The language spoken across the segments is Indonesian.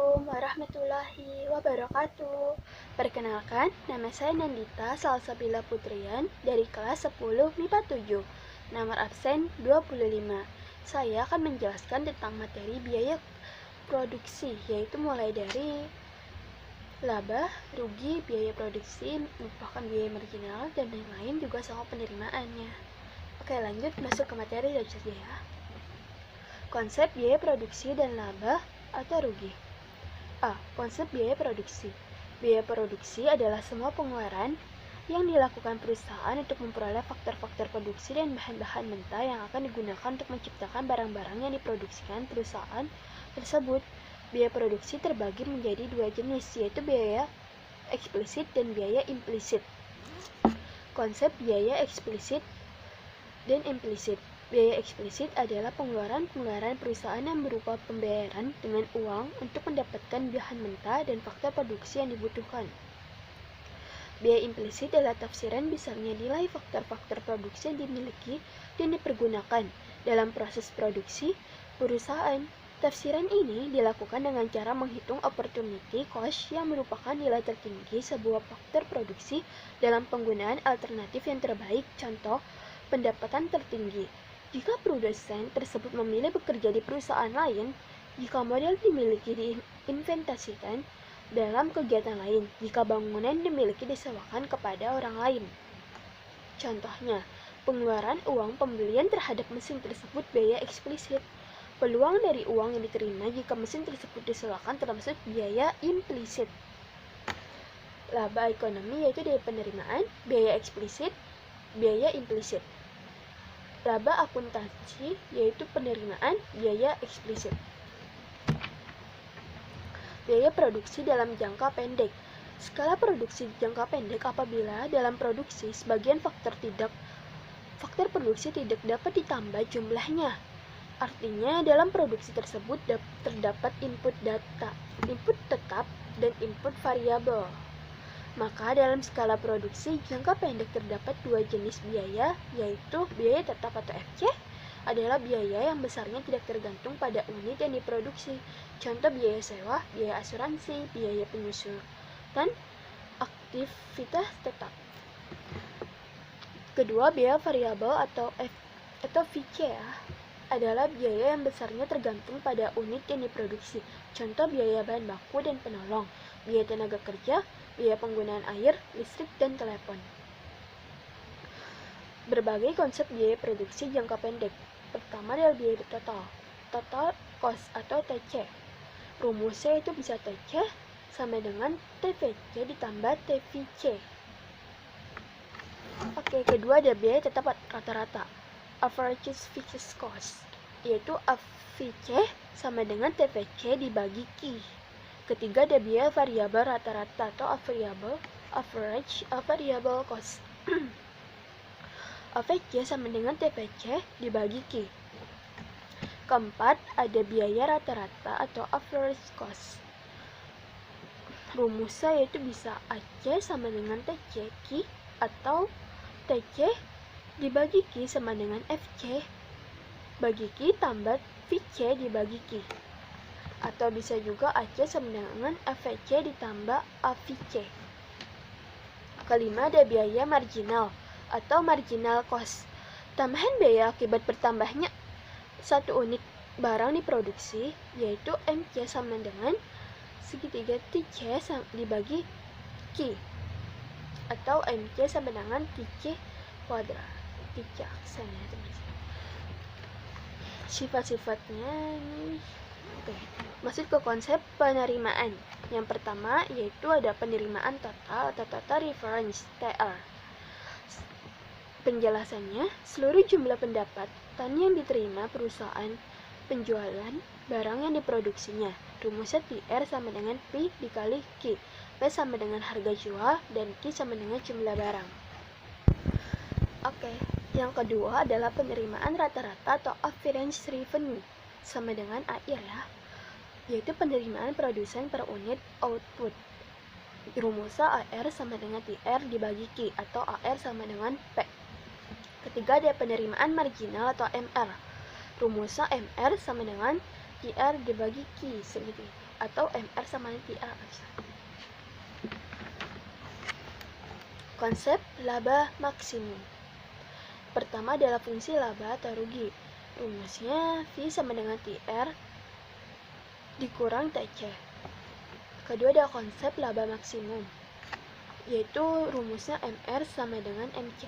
Assalamualaikum warahmatullahi wabarakatuh. Perkenalkan, nama saya Nandita Salsabila Putrian dari kelas 10 MIPA 7. Nomor absen 25. Saya akan menjelaskan tentang materi biaya produksi, yaitu mulai dari laba, rugi, biaya produksi, merupakan biaya marginal, dan lain-lain juga soal penerimaannya. Oke, lanjut masuk ke materi saja ya. Konsep biaya produksi dan laba atau rugi. A. Konsep biaya produksi. Biaya produksi adalah semua pengeluaran yang dilakukan perusahaan untuk memperoleh faktor-faktor produksi dan bahan-bahan mentah yang akan digunakan untuk menciptakan barang-barang yang diproduksikan perusahaan tersebut. Biaya produksi terbagi menjadi dua jenis, yaitu biaya eksplisit dan biaya implisit. Konsep biaya eksplisit dan implisit. Biaya eksplisit adalah pengeluaran perusahaan yang berupa pembayaran dengan uang untuk mendapatkan bahan mentah dan faktor produksi yang dibutuhkan. Biaya implisit adalah tafsiran besarnya nilai faktor-faktor produksi yang dimiliki dan dipergunakan dalam proses produksi perusahaan. Tafsiran ini dilakukan dengan cara menghitung opportunity cost yang merupakan nilai tertinggi sebuah faktor produksi dalam penggunaan alternatif yang terbaik. Contoh, pendapatan tertinggi. Jika produsen tersebut memilih bekerja di perusahaan lain, jika model dimiliki diinvestasikan dalam kegiatan lain, jika bangunan dimiliki disewakan kepada orang lain. Contohnya, pengeluaran uang pembelian terhadap mesin tersebut biaya eksplisit. Peluang dari uang yang diterima jika mesin tersebut disewakan termasuk biaya implisit. Laba ekonomi yaitu dari penerimaan, biaya eksplisit, biaya implisit. Laba akuntansi yaitu penerimaan, biaya eksplisit. Biaya produksi dalam jangka pendek. Skala produksi jangka pendek apabila dalam produksi sebagian faktor produksi tidak dapat ditambah jumlahnya. Artinya dalam produksi tersebut terdapat input data, input tetap dan input variabel. Maka dalam skala produksi jangka pendek terdapat dua jenis biaya, yaitu biaya tetap atau FC adalah biaya yang besarnya tidak tergantung pada unit yang diproduksi. Contoh biaya sewa, biaya asuransi, biaya penyusutan aktivitas tetap. Kedua, biaya variabel atau VC adalah biaya yang besarnya tergantung pada unit yang diproduksi. Contoh biaya bahan baku dan penolong, biaya tenaga kerja, biaya penggunaan air, listrik, dan telepon. Berbagai konsep biaya produksi jangka pendek. Pertama adalah biaya total cost atau TC. Rumusnya itu bisa TC sama dengan TVC ditambah TVC. Oke, kedua ada biaya tetap rata-rata, average fixed cost, yaitu AVC sama dengan TVC dibagi Q. Ketiga ada biaya variabel rata-rata atau average variable cost. AVC sama dengan TVC dibagi Q. Keempat ada biaya rata-rata atau average cost. Rumusnya yaitu bisa AC sama dengan TC Q atau TC dibagi Q sama dengan FC bagi Q tambah VC dibagi Q. Atau bisa juga AC sama dengan AVC ditambah AVC. Kelima ada biaya marginal atau marginal cost. Tambahan biaya akibat bertambahnya satu unit barang diproduksi, yaitu MC sama dengan segitiga TC dibagi Q. Atau MC sama dengan TC kuadrat. TC aksen ya teman-teman. Sifat-sifatnya nih. Oke, masuk ke konsep penerimaan. Yang pertama yaitu ada penerimaan total atau total reference TR. Penjelasannya, seluruh jumlah pendapatan yang diterima perusahaan penjualan barang yang diproduksinya. Rumusnya TR sama dengan P dikali Q. P sama dengan harga jual dan Q sama dengan jumlah barang. Oke, yang kedua adalah penerimaan rata-rata atau average revenue sama dengan AR ya, yaitu penerimaan produsen per unit output. Rumusnya AR sama dengan TR dibagi Q atau AR sama dengan P. Ketiga ada penerimaan marginal atau MR. Rumusnya MR sama dengan TR dibagi Q seperti itu. atau MR sama dengan TA absen. Konsep laba maksimum. Pertama adalah fungsi laba atau rugi. Rumusnya V sama dengan TR dikurang TC. Kedua ada konsep laba maksimum, yaitu rumusnya MR sama dengan MC.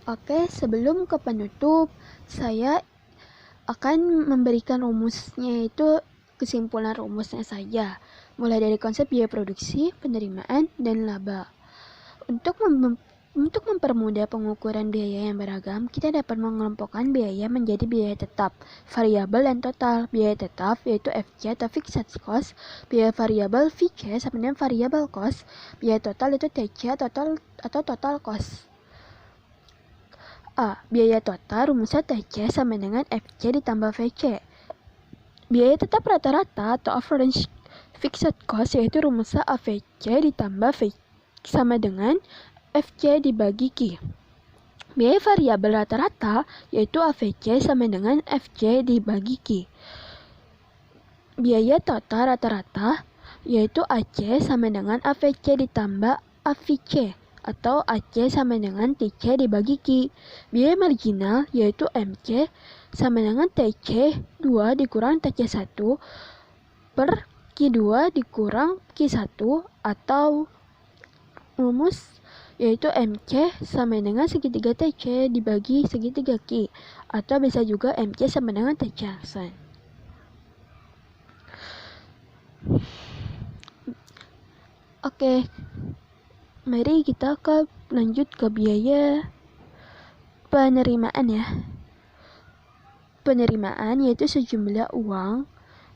Oke, sebelum ke penutup, saya akan memberikan rumusnya, itu kesimpulan rumusnya saja, mulai dari konsep biaya produksi, penerimaan, dan laba. Untuk mempermudah pengukuran biaya yang beragam, kita dapat mengelompokkan biaya menjadi biaya tetap, variabel, dan total. Biaya tetap yaitu FC atau fixed cost, biaya variabel VC sama dengan variable cost, biaya total itu TC atau total cost. Biaya total rumusnya TC sama dengan FC ditambah VC. Biaya tetap rata-rata atau average fixed cost yaitu rumusnya AVC ditambah VC sama dengan FC dibagi Q. Biaya variabel rata-rata yaitu AVC sama dengan FC dibagi Q. Biaya total rata-rata yaitu AC sama dengan AVC ditambah AVC atau AC sama dengan TC dibagi Q. Biaya marginal yaitu MC sama dengan TC 2 dikurang TC 1 per Q2 dikurang Q1 atau rumus yaitu MC sama dengan segitiga TC dibagi segitiga Q, atau bisa juga MC sama dengan TC aksen. Oke, mari kita lanjut ke biaya penerimaan ya. Penerimaan yaitu sejumlah uang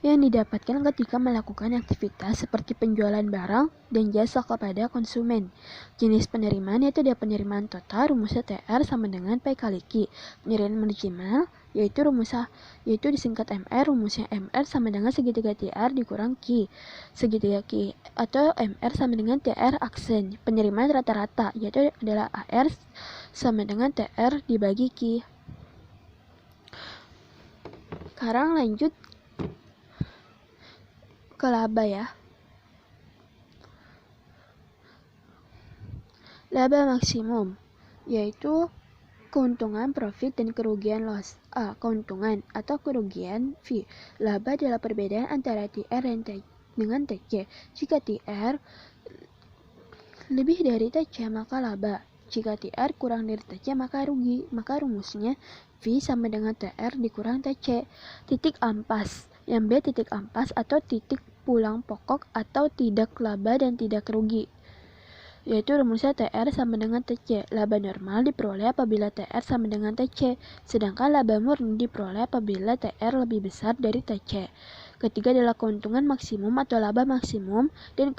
yang didapatkan ketika melakukan aktivitas seperti penjualan barang dan jasa kepada konsumen. Jenis penerimaan yaitu ada penerimaan total, rumusnya TR sama dengan P kali Q. Penerimaan marginal yaitu disingkat MR, rumusnya MR sama dengan segitiga TR dikurang Q. Segitiga Q atau MR sama dengan TR aksen. Penerimaan rata-rata yaitu adalah AR sama dengan TR dibagi Q. Sekarang lanjut ke laba ya. Laba maksimum yaitu keuntungan profit dan kerugian loss. Keuntungan atau kerugian V. Laba adalah perbedaan antara TR dengan TC. Jika TR lebih dari TC maka laba. Jika TR kurang dari TC maka rugi. Maka rumusnya V sama dengan TR dikurang TC. Titik ampas. Yang B titik ampas atau titik pulang pokok atau tidak laba dan tidak rugi, yaitu rumusnya TR sama dengan TC. Laba normal diperoleh apabila TR sama dengan TC, sedangkan laba murni diperoleh apabila TR lebih besar dari TC. Ketiga adalah keuntungan maksimum atau laba maksimum dan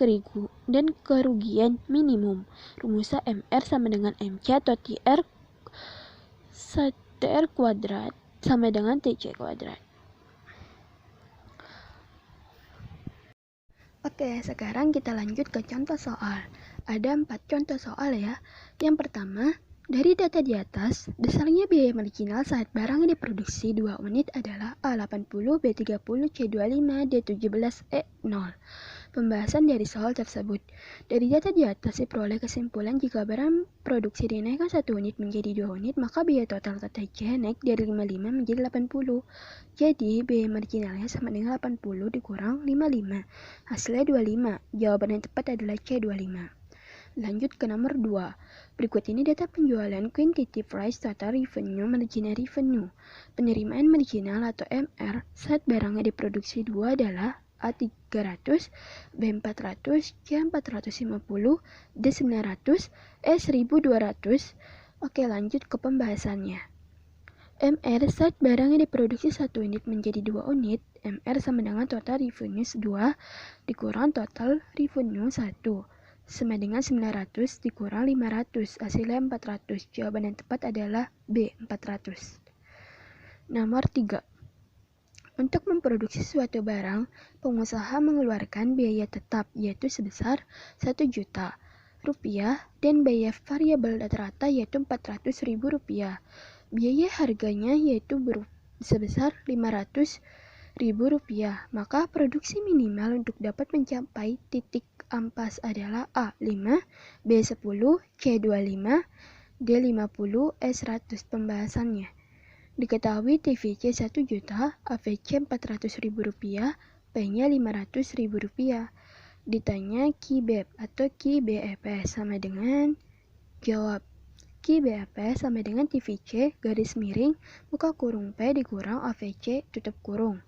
kerugian minimum. Rumusnya MR sama dengan MC atau TR kuadrat sama dengan TC kuadrat. Oke, sekarang kita lanjut ke contoh soal. Ada 4 contoh soal ya. Yang pertama, dari data di atas, dasarnya biaya marginal saat barang yang diproduksi 2 unit adalah A80, B30, C25, D17, E0. Pembahasan dari soal tersebut. Dari data di atas diperoleh kesimpulan jika barang produksi dinaikkan 1 unit menjadi 2 unit, maka biaya total TC naik dari 55 menjadi 80. Jadi, biaya marginalnya sama dengan 80 dikurang 55. Hasilnya 25. Jawaban yang tepat adalah C25. Lanjut ke nomor 2. Berikut ini data penjualan quantity price total revenue marginal revenue. Penerimaan marginal atau MR saat barangnya diproduksi 2 adalah A300, B400, C450, D900, E1200. Oke, lanjut ke pembahasannya. MR saat barangnya diproduksi 1 unit menjadi 2 unit, MR sama dengan total revenue 2 dikurang total revenue 1. Sama dengan 900 dikurang 500, hasilnya 400. Jawaban yang tepat adalah B, 400. Nomor 3. Untuk memproduksi suatu barang, pengusaha mengeluarkan biaya tetap yaitu sebesar 1 juta rupiah dan biaya variabel rata-rata yaitu 400.000 rupiah. Biaya harganya yaitu sebesar Rp500.000. Maka produksi minimal untuk dapat mencapai titik ampas adalah A. 5, B. 10, C. 25, D. 50, E. 100. Pembahasannya. Diketahui TVC 1 juta, AVC Rp400.000, P-nya Rp500.000. Ditanya Ki-BEP atau Ki-BEP sama dengan, jawab. Ki-BEP sama dengan TVC garis miring buka kurung P dikurang AVC tutup kurung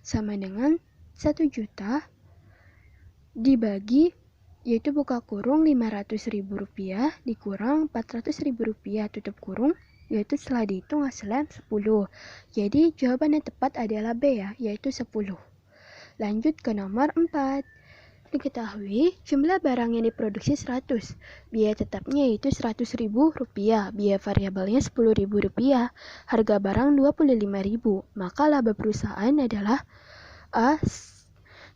sama dengan 1 juta dibagi, yaitu buka kurung Rp500.000 dikurang Rp400.000 tutup kurung, yaitu setelah dihitung hasilnya 10. Jadi jawaban yang tepat adalah B ya, yaitu 10. Lanjut ke nomor 4. Diketahui jumlah barang yang diproduksi 100, biaya tetapnya yaitu Rp100.000, biaya variabelnya Rp10.000, harga barang Rp25.000, maka laba perusahaan adalah A.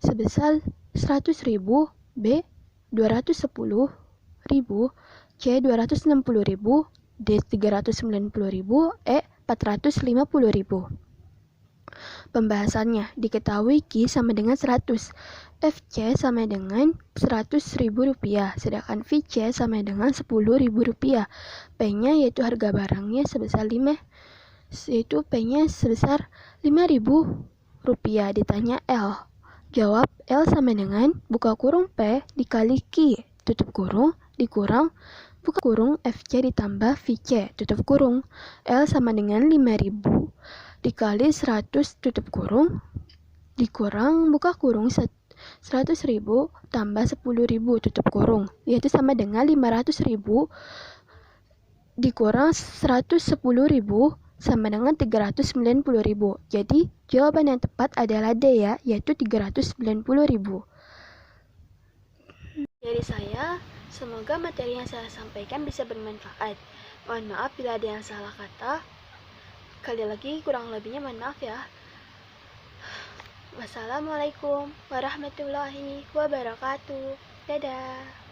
sebesar Rp100.000, B. Rp210.000, C. Rp260.000, D. Rp390.000, E. Rp450.000. Pembahasannya, diketahui Ki sama dengan 100, FC sama dengan Rp100.000, sedangkan VC sama dengan Rp10.000. P-nya yaitu harga barangnya sebesar 5, yaitu P-nya sebesar Rp5.000. Ditanya L, jawab L sama dengan buka kurung P dikali Ki tutup kurung dikurang buka kurung FC ditambah VC tutup kurung. L sama dengan 5.000 dikali 100 tutup kurung dikurang buka kurung 100.000 tambah 10.000 tutup kurung, yaitu sama dengan 500.000 dikurang 110.000 sama dengan 390.000. Jadi jawaban yang tepat adalah D ya, yaitu 390.000. Dari saya, semoga materi yang saya sampaikan bisa bermanfaat. Mohon maaf bila ada yang salah kata. Sekali lagi kurang lebihnya mohon maaf ya. Wassalamualaikum warahmatullahi wabarakatuh. Dadah.